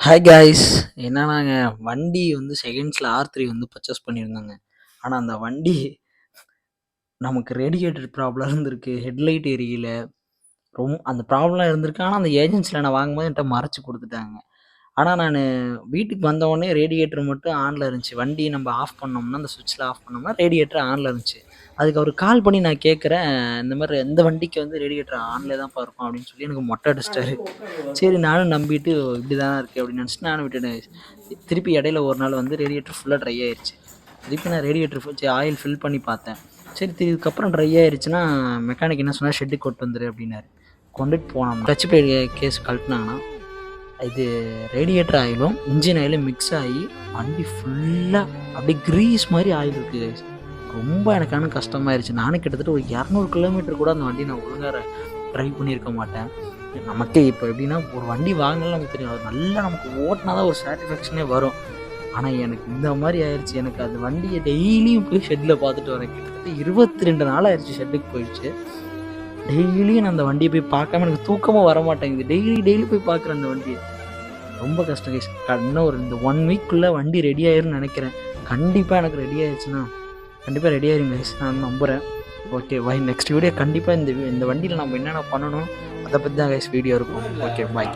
Hi guys. என்னன்னாங்க, வண்டி வந்து செகண்ட்ஸில் R3 வந்து பர்ச்சேஸ் பண்ணியிருந்தாங்க. ஆனால் அந்த வண்டி நமக்கு ரேடியேட்டர் ப்ராப்ளம் இருந்திருக்கு, ஹெட்லைட் எரியல, அந்த ப்ராப்ளம் இருந்திருக்கு. ஆனால் அந்த ஏஜென்சியில் நான் வாங்கும்போது என்கிட்ட மறைச்சி கொடுத்துட்டாங்க. ஆனால் நான் வீட்டுக்கு வந்தவொடனே ரேடியேட்டர் மட்டும் ஆனில் இருந்துச்சு. வண்டி நம்ம ஆஃப் பண்ணோம்னா, அந்த சுவிட்சில் ஆஃப் பண்ணோம்னா ரேடியேட்டர் ஆனில் இருந்துச்சு. அதுக்கு அவர் கால் பண்ணி நான் கேட்குறேன், இந்த மாதிரி எந்த வண்டிக்கு வந்து ரேடியேட்டர் ஆனில் தான்ப்பா இருக்கும் அப்படின்னு சொல்லி எனக்கு மொட்டை அடிச்சிட்டாரு. சரி, நானும் நம்பிட்டு இப்படி தானே இருக்குது அப்படின்னு நினச்சிட்டு நானும் விட்டுட்டேன். திருப்பி இடையில ஒரு நாள் வந்து ரேடியேட்டர் ஃபுல்லாக ட்ரை ஆயிடுச்சு. திருப்பி நான் ரேடியேட்டர் ஆயில் ஃபில் பண்ணி பார்த்தேன். சரி, இதுக்கப்புறம் ட்ரை ஆயிடுச்சுன்னா மெக்கானிக் என்ன சொன்னால் ஷெட்டுக்கு கொண்டு வந்துரு அப்படின்னாரு. கொண்டுட்டு போனோம். டச் பிளேட் கேஸ் கழட்டினாங்கன்னா இது ரேடியேட்டர் ஆயிலும் இன்ஜின் ஆயிலும் மிக்ஸ் ஆகி வண்டி ஃபுல்லாக அப்படியே க்ரீஸ் மாதிரி ஆயில் இருக்குது. ரொம்ப எனக்கான கஷ்டமாயிருச்சு. நானும் கிட்டத்தட்ட ஒரு 200 கிலோமீட்டர் கூட அந்த வண்டி நான் ஒழுங்காக ட்ரைவ் பண்ணியிருக்க மாட்டேன். நமக்கே இப்போ எப்படின்னா, ஒரு வண்டி வாங்கினாலும் நமக்கு தெரியும், அது நல்லா நமக்கு ஓட்டினா தான் ஒரு சாட்டிஸ்ஃபேக்ஷனே வரும். ஆனால் எனக்கு இந்த மாதிரி ஆயிடுச்சு. எனக்கு அந்த வண்டியை டெய்லியும் போய் ஷெட்டில் பார்த்துட்டு வரேன். கிட்டத்தட்ட 22 நாள் ஆயிடுச்சு ஷெட்டுக்கு போயிடுச்சு. டெய்லியும் நான் அந்த வண்டியை போய் பார்க்காம எனக்கு தூக்கமாக வர மாட்டேங்குது. டெய்லி போய் பார்க்குறேன் அந்த வண்டியை. ரொம்ப கஷ்டம் கைஸ். இன்னும் ஒரு இந்த 1 வீக்குள்ளே வண்டி ரெடி ஆயிரும்னு நினைக்கிறேன். கண்டிப்பாக எனக்கு ரெடி ஆயிடுச்சுன்னா கண்டிப்பாக ரெடி ஆயிரும் கைஸ், நான் நம்புகிறேன். Okay bye. நெக்ஸ்ட் வீடியோ கண்டிப்பாக இந்த வண்டியில் நம்ம என்னென்ன பண்ணணும் அதை பற்றி தான் கைஸ் வீடியோ இருக்கும். Okay bye.